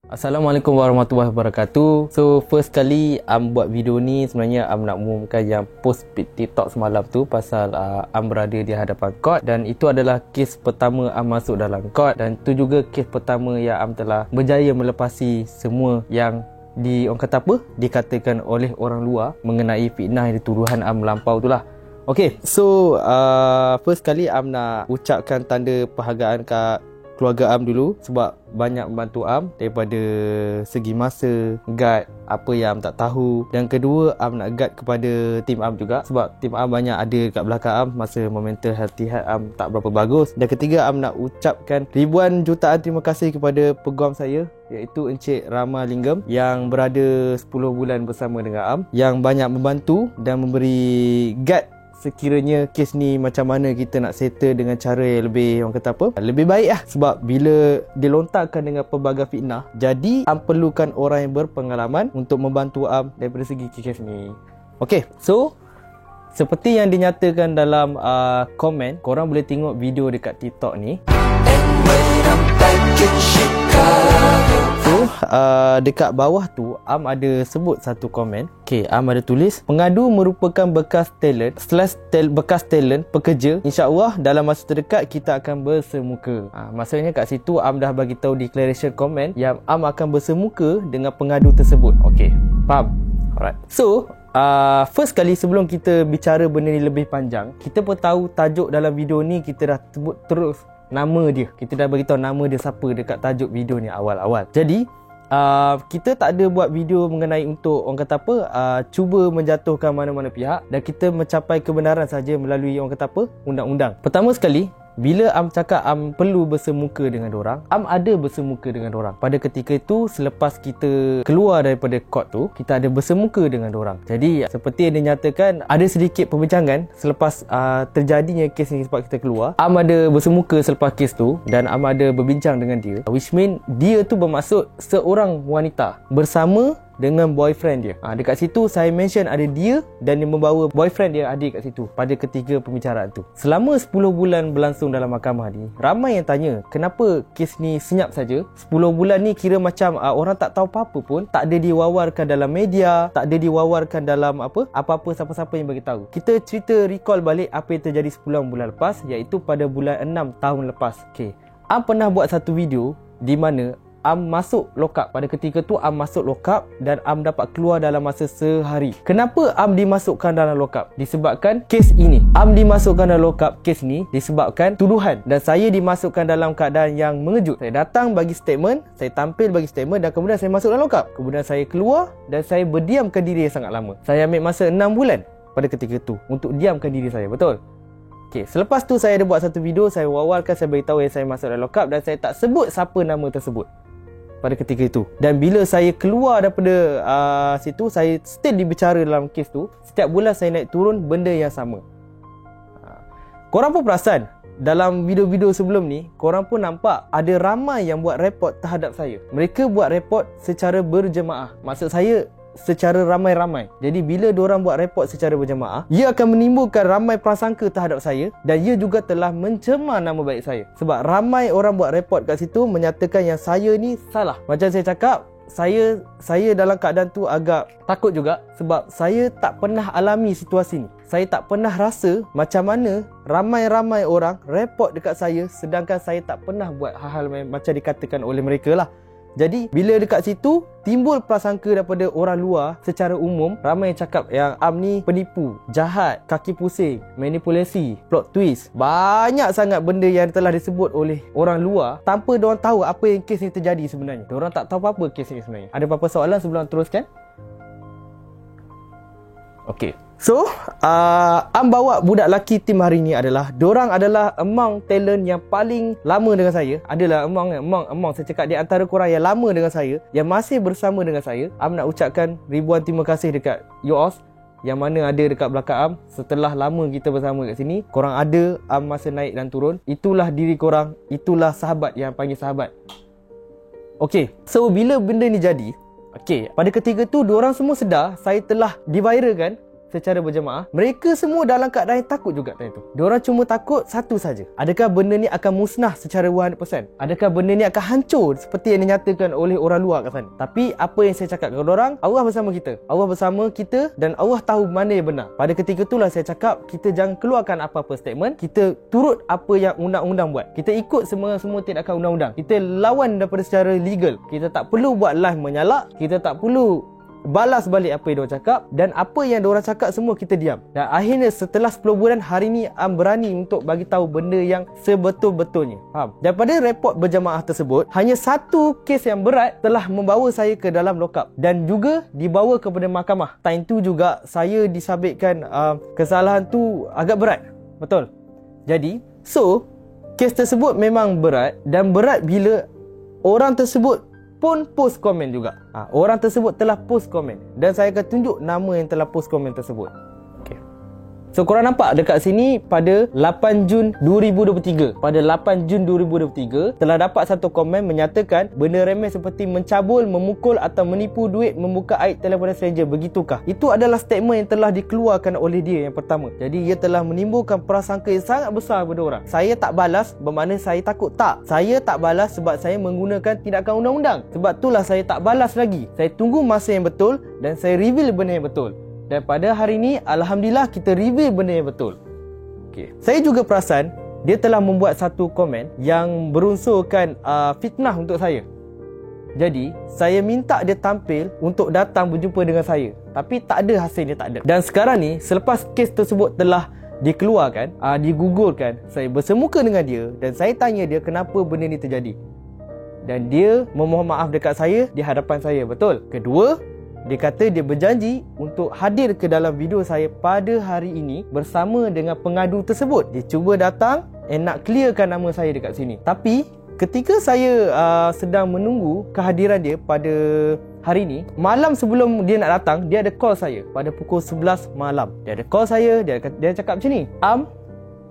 Assalamualaikum warahmatullahi wabarakatuh. So first kali buat video ni sebenarnya nak umumkan yang post TikTok semalam tu pasal berada di hadapan court, dan itu adalah kes pertama masuk dalam court, dan itu juga kes pertama yang telah berjaya melepasi semua yang orang kata apa, dikatakan oleh orang luar mengenai fitnah yang dituduhan melampau tu lah. Okay, so first kali nak ucapkan tanda perhargaan kat keluarga dulu sebab banyak membantu daripada segi masa, guide apa yang tak tahu. Dan kedua, nak guide kepada tim juga sebab tim banyak ada kat belakang masa mental healthy tak berapa bagus. Dan ketiga, nak ucapkan ribuan jutaan terima kasih kepada peguam saya, iaitu Encik Rama Linggam yang berada 10 bulan bersama dengan yang banyak membantu dan memberi guide sekiranya kes ni macam mana kita nak settle dengan cara yang lebih, orang kata apa, lebih baik lah. Sebab bila dilontarkan dengan pelbagai fitnah, jadi perlukan orang yang berpengalaman untuk membantu daripada segi kes ni. Okay, so seperti yang dinyatakan dalam komen, korang boleh tengok video dekat TikTok ni. So dekat bawah tu ada sebut satu komen. Okay, ada tulis, pengadu merupakan bekas talent bekas talent pekerja. InsyaAllah dalam masa terdekat kita akan bersemuka. Maksudnya kat situ dah bagi tahu declaration comment yang akan bersemuka dengan pengadu tersebut. Okay, faham? Alright. So first kali sebelum kita bicara benda ni lebih panjang, kita pun tahu tajuk dalam video ni kita dah sebut terus nama dia. Kita dah beritahu nama dia siapa dekat tajuk video ni awal-awal. Jadi kita tak ada buat video mengenai untuk, orang kata apa, cuba menjatuhkan mana-mana pihak, dan kita mencapai kebenaran saja melalui, orang kata apa, undang-undang. Pertama sekali, bila cakap perlu bersemuka dengan dorang, ada bersemuka dengan dorang. Pada ketika itu, selepas kita keluar daripada court tu, kita ada bersemuka dengan dorang. Jadi seperti yang dinyatakan, ada sedikit perbincangan selepas terjadinya kes ni. Sebab kita keluar, ada bersemuka selepas kes tu, dan ada berbincang dengan dia, which mean dia tu bermaksud seorang wanita bersama dengan boyfriend dia. Dekat situ saya mention ada dia dan dia membawa boyfriend dia ada kat situ pada ketiga pembicaraan tu. Selama 10 bulan berlangsung dalam mahkamah ni, ramai yang tanya kenapa kes ni senyap saja. 10 bulan ni kira macam orang tak tahu apa-apa pun, tak ada diwawarkan dalam media, tak ada diwawarkan dalam apa-apa siapa-siapa yang bagi tahu. Kita cerita recall balik apa yang terjadi 10 bulan lepas, iaitu pada bulan 6 tahun lepas. Okay, pernah buat satu video di mana masuk lokap. Pada ketika tu masuk lokap dan dapat keluar dalam masa sehari. Kenapa dimasukkan dalam lokap? Disebabkan kes ini. Dimasukkan dalam lokap kes ni disebabkan tuduhan, dan saya dimasukkan dalam keadaan yang mengejut. Saya datang bagi statement, saya tampil bagi statement, dan kemudian saya masuk dalam lokap. Kemudian saya keluar dan saya berdiamkan diri sangat lama. Saya ambil masa 6 bulan pada ketika tu untuk diamkan diri saya. Betul? Okay, selepas tu saya ada buat satu video, saya wawarkan, saya beritahu yang saya masuk dalam lokap, dan saya tak sebut siapa nama tersebut pada ketika itu. Dan bila saya keluar daripada situ, saya still dibicara dalam kes tu. Setiap bulan saya naik turun benda yang sama. Korang pun perasan dalam video-video sebelum ni, korang pun nampak ada ramai yang buat report terhadap saya. Mereka buat report secara berjemaah. Maksud saya secara ramai-ramai. Jadi bila diorang buat report secara berjemaah, ia akan menimbulkan ramai prasangka terhadap saya, dan ia juga telah mencemar nama baik saya. Sebab ramai orang buat report kat situ menyatakan yang saya ni salah. Macam saya cakap, saya dalam keadaan tu agak takut juga sebab saya tak pernah alami situasi ni. Saya tak pernah rasa macam mana ramai-ramai orang report dekat saya, sedangkan saya tak pernah buat hal-hal macam dikatakan oleh mereka lah. Jadi bila dekat situ timbul prasangka daripada orang luar secara umum, ramai yang cakap yang ni penipu, jahat, kaki pusing, manipulasi, plot twist. Banyak sangat benda yang telah disebut oleh orang luar tanpa diorang tahu apa yang kes ni terjadi sebenarnya. Diorang tak tahu apa-apa kes ni sebenarnya. Ada apa-apa soalan sebelum teruskan? Okey. So, bawa budak lelaki tim hari ni adalah, diorang adalah among talent yang paling lama dengan saya. Adalah among saya cakap di antara korang yang lama dengan saya, yang masih bersama dengan saya. Nak ucapkan ribuan terima kasih dekat you all yang mana ada dekat belakang setelah lama kita bersama kat sini. Korang ada masa naik dan turun. Itulah diri korang, itulah sahabat yang panggil sahabat. Okay, so bila benda ni jadi, okay, pada ketika tu diorang semua sedar saya telah diviralkan secara berjemaah, mereka semua dalam keadaan yang takut juga time tu. Diorang cuma takut satu saja. Adakah benda ni akan musnah secara 100%? Adakah benda ni akan hancur seperti yang dinyatakan oleh orang luar kat sana? Tapi apa yang saya cakap kepada orang, Allah bersama kita. Allah bersama kita dan Allah tahu mana yang benar. Pada ketika itulah saya cakap, kita jangan keluarkan apa-apa statement. Kita turut apa yang undang-undang buat. Kita ikut semua tindakan undang-undang. Kita lawan daripada secara legal. Kita tak perlu buat live menyalak. Kita tak perlu balas balik apa yang diorang cakap, dan apa yang diorang cakap semua kita diam. Dan akhirnya setelah 10 bulan, hari ni berani untuk bagi tahu benda yang sebetul-betulnya. Faham? Daripada report berjamaah tersebut, hanya satu kes yang berat telah membawa saya ke dalam lock-up dan juga dibawa kepada mahkamah. Time tu juga saya disabitkan kesalahan tu agak berat. Betul? Jadi, kes tersebut memang berat, dan berat bila orang tersebut pun post komen juga. Orang tersebut telah post komen, dan saya akan tunjuk nama yang telah post komen tersebut. So korang nampak dekat sini pada 8 Jun 2023. Pada 8 Jun 2023 telah dapat satu komen menyatakan benda remeh seperti mencabul, memukul atau menipu duit, membuka aib telefon stranger. Begitukah? Itu adalah statement yang telah dikeluarkan oleh dia yang pertama. Jadi ia telah menimbulkan prasangka yang sangat besar kepada orang. Saya tak balas bermakna saya takut. Tak. Saya tak balas sebab saya menggunakan tindakan undang-undang. Sebab itulah saya tak balas lagi. Saya tunggu masa yang betul dan saya reveal benda yang betul. Dan pada hari ini, Alhamdulillah, kita reveal benda yang betul. Saya juga perasan dia telah membuat satu komen yang berunsurkan fitnah untuk saya. Jadi, saya minta dia tampil untuk datang berjumpa dengan saya. Tapi tak ada hasilnya, tak ada. Dan sekarang ni, selepas kes tersebut telah dikeluarkan, digugurkan, saya bersemuka dengan dia dan saya tanya dia kenapa benda ni terjadi. Dan dia memohon maaf dekat saya di hadapan saya. Betul? Kedua, dia kata dia berjanji untuk hadir ke dalam video saya pada hari ini bersama dengan pengadu tersebut. Dia cuba datang nak clearkan nama saya dekat sini. Tapi ketika saya sedang menunggu kehadiran dia pada hari ini, malam sebelum dia nak datang, dia ada call saya pada pukul 11 malam. Dia ada call saya, dia cakap macam ni,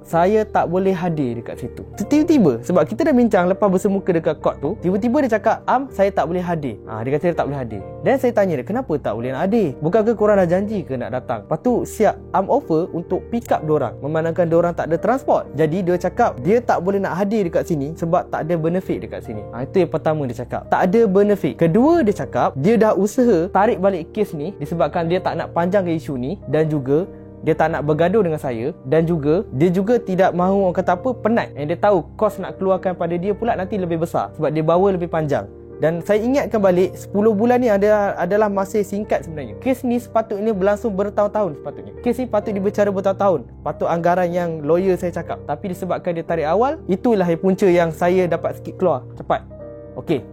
saya tak boleh hadir dekat situ. Tiba-tiba, sebab kita dah bincang lepas bersemuka dekat court tu, tiba-tiba dia cakap, saya tak boleh hadir. Dia kata dia tak boleh hadir. Dan saya tanya dia, kenapa tak boleh nak hadir? Bukankah korang dah janji ke nak datang? Lepas tu siap offer untuk pick up diorang, memandangkan diorang tak ada transport. Jadi dia cakap dia tak boleh nak hadir dekat sini sebab tak ada benefit dekat sini. Itu yang pertama dia cakap, tak ada benefit. Kedua, dia cakap dia dah usaha tarik balik kes ni disebabkan dia tak nak panjangkan isu ni, dan juga dia tak nak bergaduh dengan saya, dan juga dia juga tidak mahu, orang kata apa, penat. Yang dia tahu kos nak keluarkan pada dia pula nanti lebih besar sebab dia bawa lebih panjang. Dan saya ingatkan balik, 10 bulan ni adalah masa singkat sebenarnya. Kes ni sepatutnya berlangsung bertahun-tahun sepatutnya. Kes ni patut dibicara bertahun-tahun. Patut anggaran yang lawyer saya cakap. Tapi disebabkan dia tarik awal, itulah yang punca yang saya dapat sikit keluar cepat.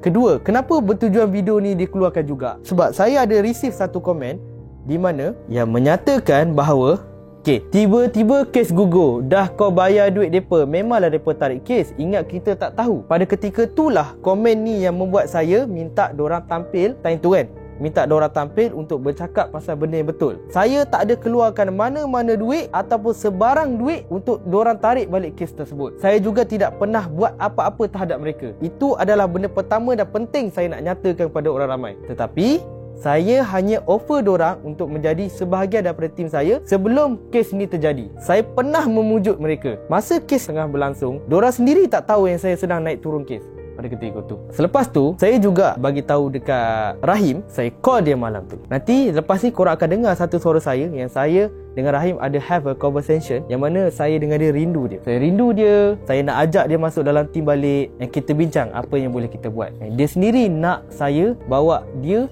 Kedua, kenapa bertujuan video ni dikeluarkan juga? Sebab saya ada receive satu komen di mana yang menyatakan bahawa tiba-tiba kes gugur, dah kau bayar duit depa, memanglah depa tarik kes, ingat kita tak tahu. Pada ketika itulah komen ni yang membuat saya minta diorang tampil time tu kan, minta diorang tampil untuk bercakap pasal benda yang betul. Saya tak ada keluarkan mana-mana duit ataupun sebarang duit untuk diorang tarik balik kes tersebut. Saya juga tidak pernah buat apa-apa terhadap mereka. Itu adalah benda pertama dan penting saya nak nyatakan kepada orang ramai. Tetapi saya hanya offer diorang untuk menjadi sebahagian daripada tim saya sebelum kes ni terjadi. Saya pernah memujuk mereka. Masa kes tengah berlangsung, diorang sendiri tak tahu yang saya sedang naik turun kes pada ketika itu. Selepas tu, saya juga bagi tahu dekat Rahim, saya call dia malam tu. Nanti lepas ni korang akan dengar satu suara saya yang saya dengan Rahim ada have a conversation yang mana saya dengan dia rindu dia. Saya rindu dia, saya nak ajak dia masuk dalam tim balik, yang kita bincang apa yang boleh kita buat. Dia sendiri nak saya bawa dia,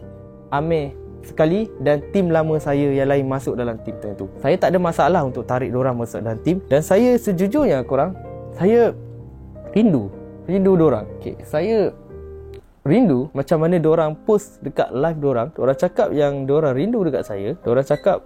Amir sekali dan tim lama saya yang lain masuk dalam tim tu. Saya tak ada masalah untuk tarik diorang masuk dalam tim, dan saya sejujurnya korang, saya rindu diorang. Saya rindu macam mana diorang post dekat live diorang cakap yang diorang rindu dekat saya. Diorang cakap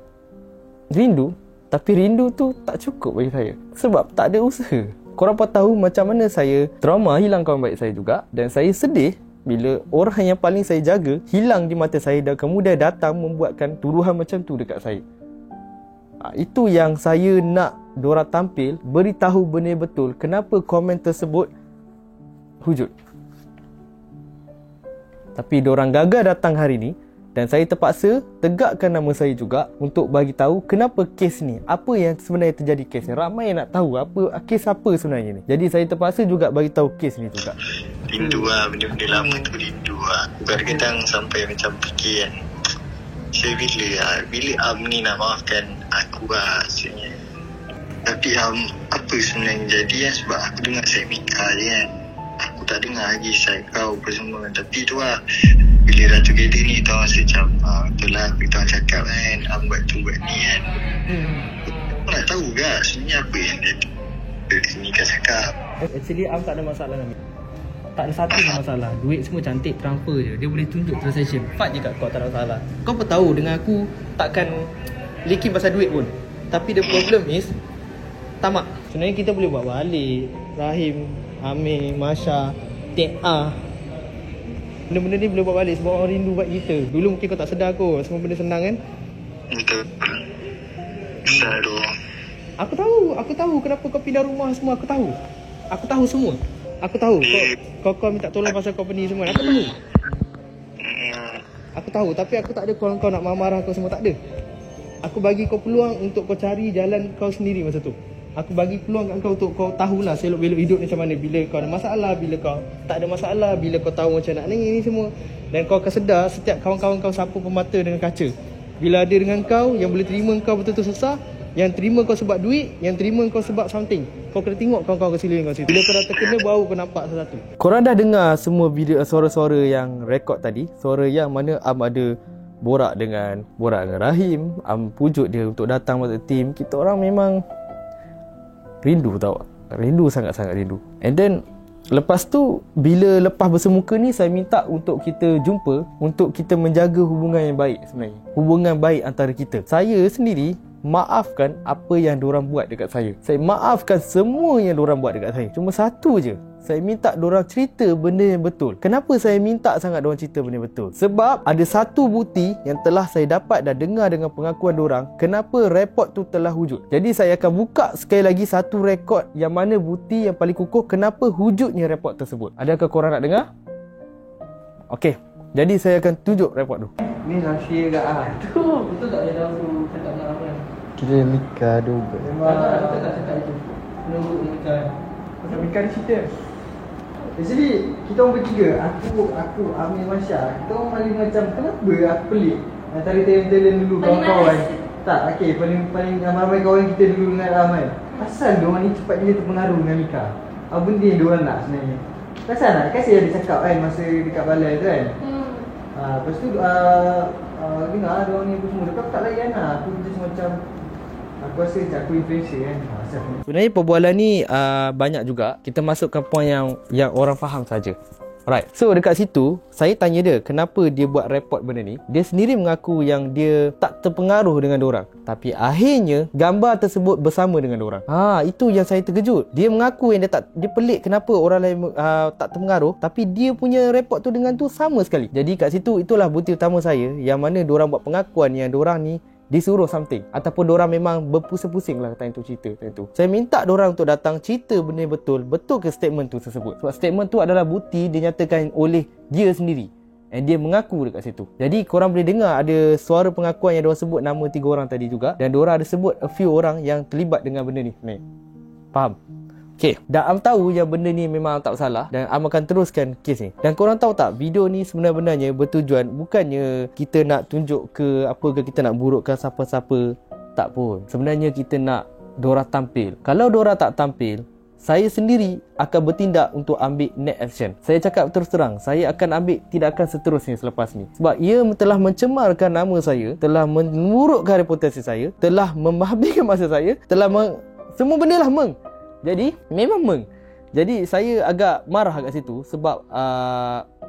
rindu, tapi rindu tu tak cukup bagi saya sebab tak ada usaha. Korang pun tahu macam mana saya trauma hilang kawan baik saya juga, dan saya sedih bila orang yang paling saya jaga hilang di mata saya dan kemudian datang membuatkan tuduhan macam tu dekat saya. Itu yang saya nak diorang tampil, beritahu benda betul, kenapa komen tersebut hujud. Tapi diorang gagal datang hari ni, Dan saya terpaksa tegakkan nama saya juga untuk bagi tahu kenapa kes ni, apa yang sebenarnya terjadi kes ni. Ramai nak tahu kes apa sebenarnya ni. Jadi saya terpaksa juga bagi tahu kes ni juga. Rindu lah, benda-benda lama tu rindu lah. Kadang-kadang sampai macam fikir kan, saya bila Am ni nak maafkan aku lah sebenarnya. Tapi apa sebenarnya jadi kan, sebab aku dengar saya Mika je kan, aku tak dengar lagi saya kau apa semua. Tapi tu lah, bila dah together ni kita rasa macam betul lah kita orang cakap kan, Am buat tu buat ni kan. Aku nak tahu kan sebenarnya apa yang dia Mika cakap. Actually Am tak ada masalah dengan Mika. Tak ada satu pun masalah. Duit semua cantik, transfer je. Dia boleh tunjuk transaction. Fat je kat kau, tak ada masalah. Kau pun tahu dengan aku takkan leaking pasal duit pun. Tapi the problem is tamak. Sebenarnya kita boleh buat balik. Rahim, Amir, Masya, T.A. Benda-benda ni boleh buat balik sebab orang rindu buat kita. Dulu mungkin kau tak sedar kot. Semua benda senang kan? Betul. Besar tu. Aku tahu kenapa kau pindah rumah semua. Aku tahu semua. Aku tahu kau minta tolong pasal company semua. Aku tahu, tapi aku tak ada kau nak marah kau semua, tak ada. Aku bagi kau peluang untuk kau cari jalan kau sendiri masa tu. Aku bagi peluang kat kau untuk kau tahulah selok-belok hidup macam mana. Bila kau ada masalah, bila kau tak ada masalah, bila kau tahu macam nak ni semua. Dan kau akan sedar setiap kawan-kawan kau sapu pemata dengan kaca. Bila ada dengan kau yang boleh terima kau betul-betul susah, yang terima kau sebab duit, yang terima kau sebab something. Kau kena tengok kawan-kawan kau sekeliling kau situ. Bila kau dah terkena, baru kau nampak satu-satu. Korang dah dengar semua video suara-suara yang rekod tadi. Suara yang mana Am ada borak dengan Rahim. Am pujuk dia untuk datang masuk tim. Kita orang memang rindu tau. Rindu, sangat-sangat rindu. And then lepas tu, bila lepas bersemuka ni, saya minta untuk kita jumpa, untuk kita menjaga hubungan yang baik sebenarnya. Hubungan baik antara kita. Saya sendiri maafkan apa yang diorang buat dekat saya. Saya maafkan semua yang diorang buat dekat saya. Cuma satu je, saya minta diorang cerita benda yang betul. Kenapa saya minta sangat diorang cerita benda yang betul? Sebab ada satu bukti yang telah saya dapat dan dengar dengan pengakuan diorang, kenapa report tu telah wujud. Jadi saya akan buka sekali lagi satu rekod yang mana bukti yang paling kukuh kenapa wujudnya report tersebut. Adakah korang nak dengar? Okey, jadi saya akan tunjuk report tu. Ni rahsia kat tu. Betul tak dia tahu cakap dengan apa? Kira Mika juga. Memang betul tak cakap itu. Menunggu Mika. Pasal Mika ni cerita. Actually, kita orang bertiga, aku, Amir, Masya, kita orang paling macam, kenapa aku pelik antara talent-talent dulu, kawan-kawan. Tak, okay, paling ramai kawan kita dulu dengan Rahman. Asal diorang ni cepat dia terpengaruh dengan Mika. Apa benda yang diorang nak sebenarnya? Pasal nak, kasih dia cakap kan masa dekat balai tu kan. Lepas tu, dengar diorang ni apa semua, dekat tak layan lah. Aku just macam, aku rasa macam aku influencer kan. Sebenarnya perbualan ni banyak juga. Kita masukkan poin yang orang faham saja. Alright. So dekat situ saya tanya dia kenapa dia buat report benda ni. Dia sendiri mengaku yang dia tak terpengaruh dengan diorang, tapi akhirnya gambar tersebut bersama dengan diorang. Itu yang saya terkejut. Dia mengaku yang dia pelik kenapa orang lain tak terpengaruh, tapi dia punya report tu dengan tu sama sekali. Jadi kat situ itulah bukti utama saya yang mana diorang buat pengakuan yang diorang ni disuruh something, ataupun diorang memang berpusing-pusing lah time tu cerita time tu. Saya minta diorang untuk datang cerita benda betul ke statement tu tersebut. Sebab statement tu adalah bukti dinyatakan oleh dia sendiri, and dia mengaku dekat situ. Jadi korang boleh dengar ada suara pengakuan yang diorang sebut nama 3 orang tadi juga, dan diorang ada sebut a few orang yang terlibat dengan benda ni. Faham? Okay, dan Am tahu yang benda ni memang tak salah, dan Am akan teruskan kes ni. Dan korang tahu tak, video ni sebenarnya bertujuan bukannya kita nak tunjuk ke apa ke, kita nak burukkan siapa-siapa. Tak pun. Sebenarnya kita nak diorang tampil. Kalau diorang tak tampil, saya sendiri akan bertindak untuk ambil next action. Saya cakap terus terang, saya akan ambil tindakan seterusnya selepas ni. Sebab ia telah mencemarkan nama saya, telah memburukkan reputasi saya, telah menghabiskan masa saya, telah semua benda lah Jadi memang Jadi saya agak marah kat situ sebab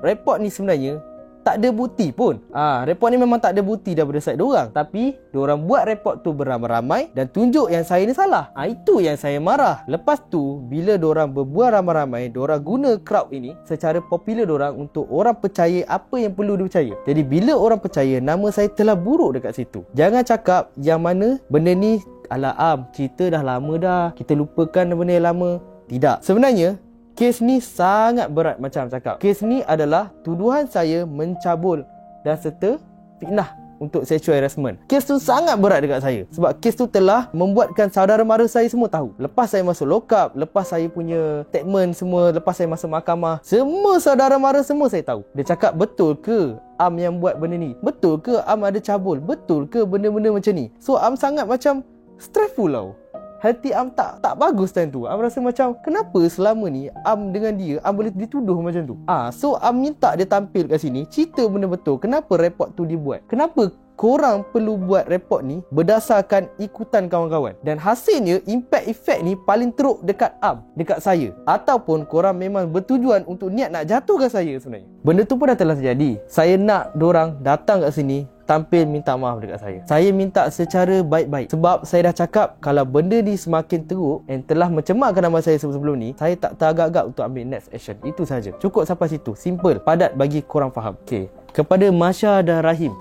report ni sebenarnya tak ada bukti pun. Report ni memang tak ada bukti daripada side diorang, tapi diorang buat report tu beramai-ramai dan tunjuk yang saya ni salah. Itu yang saya marah. Lepas tu bila diorang berbual ramai-ramai, diorang guna crowd ini secara popular diorang untuk orang percaya apa yang perlu dipercaya. Jadi bila orang percaya, nama saya telah buruk dekat situ. Jangan cakap yang mana benda ni alah cerita dah lama dah, kita lupakan benda yang lama. Tidak. Sebenarnya kes ni sangat berat macam cakap. Kes ni adalah tuduhan saya mencabul dan serta fitnah untuk sexual harassment. Kes tu sangat berat dekat saya sebab kes tu telah membuatkan saudara mara saya semua tahu. Lepas saya masuk lokap, lepas saya punya statement semua, lepas saya masuk mahkamah, semua saudara mara semua saya tahu. Dia cakap, betul ke Am yang buat benda ni? Betul ke Am ada cabul? Betul ke benda-benda macam ni? So Am sangat macam stressful tau. Hati Am tak bagus time tu. Am rasa macam, kenapa selama ni Am dengan dia, Am boleh dituduh macam tu? So Am minta dia tampil kat sini, cerita benda betul. Kenapa report tu dibuat? Kenapa korang perlu buat report ni berdasarkan ikutan kawan-kawan? Dan hasilnya, impact effect ni paling teruk dekat Am, dekat saya. Ataupun korang memang bertujuan untuk niat nak jatuhkan saya sebenarnya. Benda tu pun dah telah terjadi. Saya nak dorang datang kat sini, tampil minta maaf dekat saya. Saya minta secara baik-baik. Sebab saya dah cakap, kalau benda ni semakin teruk and telah mencemarkan nama saya sebelum ni, saya tak teragak-agak untuk ambil next action. Itu saja. Cukup sampai situ. Simple, padat bagi korang faham. Okay. Kepada Masya dan Rahim,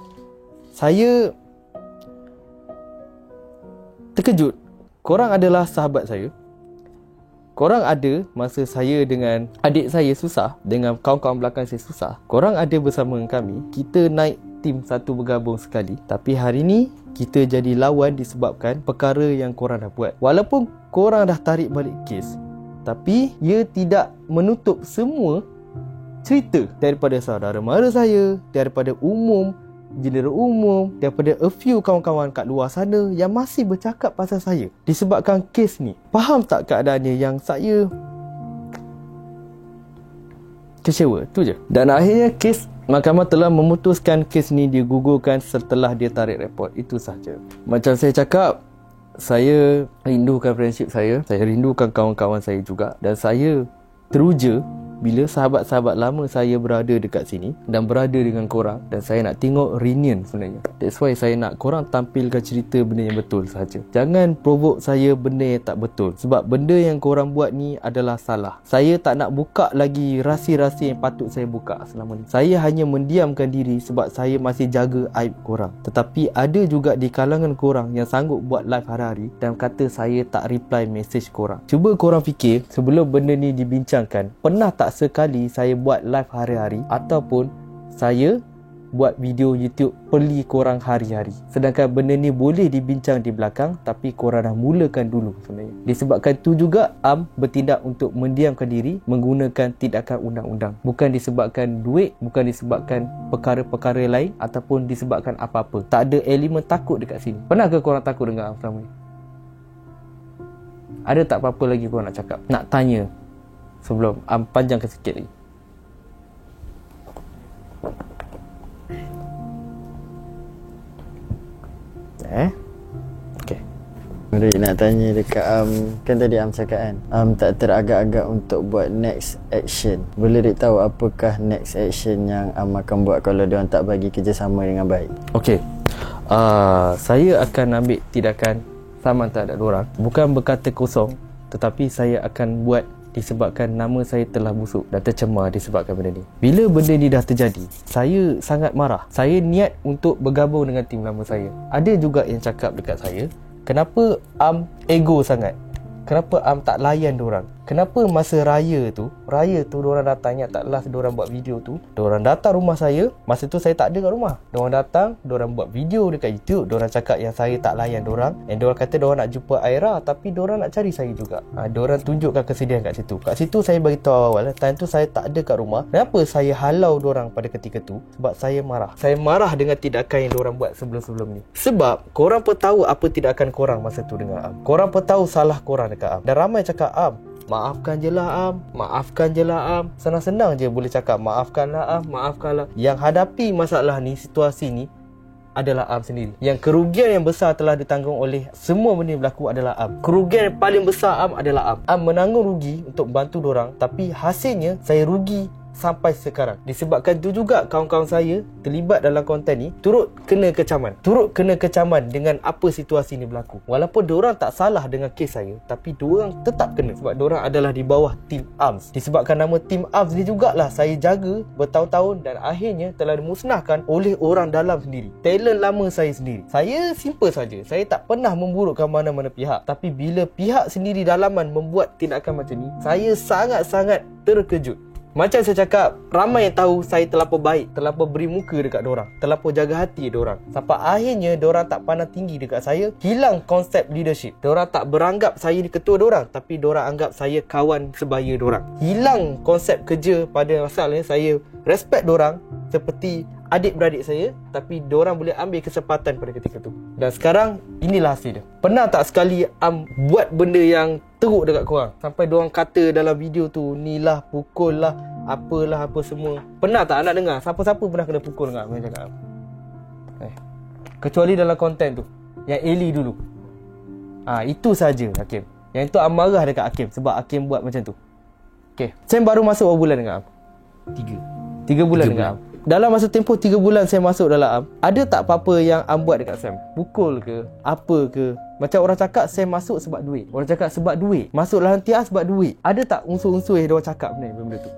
saya terkejut. Korang adalah sahabat saya. Korang ada masa saya dengan adik saya susah, dengan kawan-kawan belakang saya susah, korang ada bersama kami. Kita naik tim satu bergabung sekali. Tapi hari ni kita jadi lawan disebabkan perkara yang korang dah buat. Walaupun korang dah tarik balik kes, tapi ia tidak menutup semua cerita daripada saudara mara saya, daripada general umum, daripada a few kawan-kawan kat luar sana yang masih bercakap pasal saya disebabkan kes ni. Faham tak keadaannya yang saya kecewa? Tu je. Dan akhirnya mahkamah telah memutuskan kes ni digugurkan setelah dia tarik report. Itu sahaja. Macam saya cakap, saya rindukan friendship saya rindukan kawan-kawan saya juga. Dan saya teruja bila sahabat-sahabat lama saya berada dekat sini dan berada dengan korang, dan saya nak tengok reunion sebenarnya. That's why saya nak korang tampilkan cerita benda yang betul sahaja. Jangan provoke saya benda yang tak betul, sebab benda yang korang buat ni adalah salah. Saya tak nak buka lagi rahsia-rahsia yang patut saya buka selama ni. Saya hanya mendiamkan diri sebab saya masih jaga aib korang. Tetapi ada juga di kalangan korang yang sanggup buat live hari-hari dan kata saya tak reply message korang. Cuba korang fikir, sebelum benda ni dibincangkan, pernah tak sekali saya buat live hari-hari ataupun saya buat video YouTube perli korang hari-hari? Sedangkan benda ni boleh dibincang di belakang, tapi korang dah mulakan dulu sebenarnya. Disebabkan tu juga Am bertindak untuk mendiamkan diri menggunakan tindakan undang-undang. Bukan disebabkan duit, bukan disebabkan perkara-perkara lain, ataupun disebabkan apa-apa. Tak ada elemen takut dekat sini. Pernah ke korang takut dengan Am selama ni? Ada tak apa-apa lagi korang nak cakap, nak tanya sebelum Am panjangkan sikit lagi? Okay. Mereka nak tanya dekat Am, kan tadi Am cakap kan, Am tak teragak-agak untuk buat next action. Boleh Rik tahu apakah next action yang Am akan buat kalau diorang tak bagi kerjasama dengan baik? Okay. Saya akan ambil tindakan saman terhadap diorang. Bukan berkata kosong, tetapi saya akan buat disebabkan nama saya telah busuk dan tercemar disebabkan benda ni. Bila benda ni dah terjadi, saya sangat marah. Saya niat untuk bergabung dengan tim lama saya. Ada juga yang cakap dekat saya, kenapa Am ego sangat? Kenapa Am tak layan diorang? Kenapa masa raya tu diorang datang, ingat tak last diorang buat video tu, diorang datang rumah saya, masa tu saya tak ada kat rumah. Diorang datang, diorang buat video dekat YouTube, diorang cakap yang saya tak layan diorang, and diorang kata diorang nak jumpa Aira, tapi diorang nak cari saya juga. Diorang tunjukkan kesedihan kat situ. Kat situ saya beritahu awal, time tu saya tak ada kat rumah. Kenapa saya halau diorang pada ketika tu? Sebab saya marah. Saya marah dengan tindakan yang diorang buat sebelum-sebelum ni. Sebab korang pun tahu apa tindakan korang masa tu dengan Am. Korang pun tahu salah korang dekat Am. Dan ramai cakap, Am, maafkan je lah Am, maafkan je lah Am. Senang-senang je boleh cakap maafkanlah Am, maafkanlah. Yang hadapi masalah ni, situasi ni adalah Am sendiri. Yang kerugian yang besar telah ditanggung oleh semua benda yang berlaku adalah Am. Kerugian yang paling besar Am adalah Am. Am menanggung rugi untuk bantu dorang, tapi hasilnya saya rugi sampai sekarang. Disebabkan tu juga kawan-kawan saya terlibat dalam konten ni turut kena kecaman dengan apa situasi ni berlaku. Walaupun diorang tak salah dengan kes saya, tapi diorang tetap kena sebab diorang adalah di bawah Team Arms. Disebabkan nama Team Arms ni jugalah saya jaga bertahun-tahun dan akhirnya telah dimusnahkan oleh orang dalam sendiri, talent lama saya sendiri. Saya simple saja, saya tak pernah memburukkan mana-mana pihak, tapi bila pihak sendiri dalaman membuat tindakan macam ni, saya sangat-sangat terkejut. Macam saya cakap, ramai yang tahu saya terlampau baik, terlampau beri muka dekat dorang, terlampau jaga hati dorang. Sampai akhirnya dorang tak pandang tinggi dekat saya, hilang konsep leadership. Dorang tak beranggap saya ni ketua dorang, tapi dorang anggap saya kawan sebaya dorang. Hilang konsep kerja pada masalahnya saya respect dorang seperti adik-beradik saya, tapi dorang boleh ambil kesempatan pada ketika tu. Dan sekarang inilah hasil dia. Pernah tak sekali buat benda yang teruk dekat korang sampai dorang kata dalam video tu, ni lah, pukul lah, apalah, apa semua? Pernah tak nak dengar? Siapa-siapa pernah kena pukul dengan Am? Cakap kecuali dalam konten tu yang Eli dulu. Itu saja Hakim. Yang itu Am marah dekat Hakim sebab Hakim buat macam tu. Okay, Sam baru masuk berapa bulan dengan Am? 3 bulan dengan Am. Dalam masa tempoh 3 bulan saya masuk dalam Am, ada tak apa-apa yang Am buat dekat Sam? Pukul ke? Apa ke? Macam orang cakap Sam masuk sebab duit. Orang cakap sebab duit. Masuk dalam tiar sebab duit. Ada tak unsur-unsur yang diorang cakap benda tu?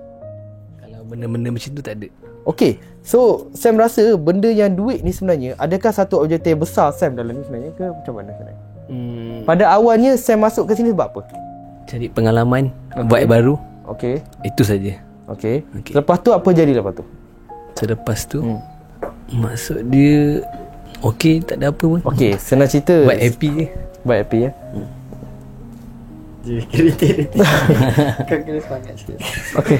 Kalau benda-benda macam tu tak ada. Okay, so Sam rasa benda yang duit ni sebenarnya, adakah satu objektif besar Sam dalam ni sebenarnya ke macam mana sebenarnya? Pada awalnya Sam masuk ke sini sebab apa? Cari pengalaman, buat baru. Okay. Itu saja. Okay. Lepas tu apa jadi lepas tu? Selepas tu maksud dia okey, tak ada apa pun. Okey, senang cerita. Buat happy je. Buat happy ya. Dia kritik. Kau kena semangat sikit. Okey.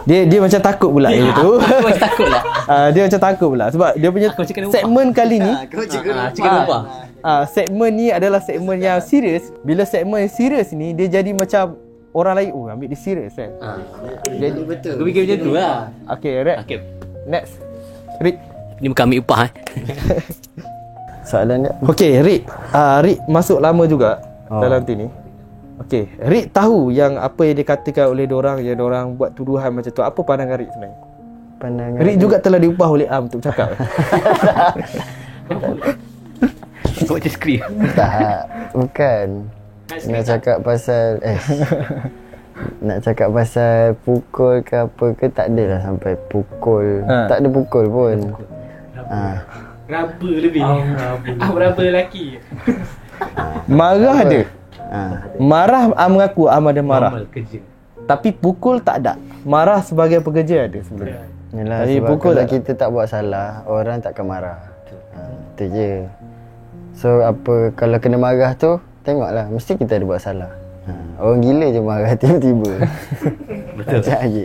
Dia macam takut pula dia tu. Macam takut lah. Dia macam takut pula sebab dia punya segmen kali ni. Kau cakap lupa. Segmen ni adalah segmen yang serius. Bila segmen yang serius ni, dia jadi macam orang lain, ambil dia serius kan. Jadi betul. Kau fikir macam tu lah. Okey, Red. Okay. Next. Rick. Ni bukan ambil upah Soalan dia. Okey, Rick. Rick masuk lama juga dalam team ni. Okey, Rick tahu yang apa yang dikatakan oleh dorang, yang dorang buat tuduhan macam tu. Apa pandangan Rick sebenarnya? Pandangan Rick juga telah diupah oleh Am untuk cakap. Kau macam skrip. Tak, bukan. Nak cakap pasal nak cakap pasal pukul ke apa ke, tak adalah sampai pukul. Tak ada pukul pun. Raba lebih. Raba lelaki. Marah ada. Marah Am mengaku Am ada marah. Normal kerja. Tapi pukul tak ada. Marah sebagai pekerja ada sebenarnya. Yalah, Tapi sebab pukul kalau tak. kita tak buat salah, orang takkan marah. Itu je. So apa, kalau kena marah tu, tengoklah, mesti kita ada buat salah. Orang gila je marah tiba-tiba. Betul. Macam lagi.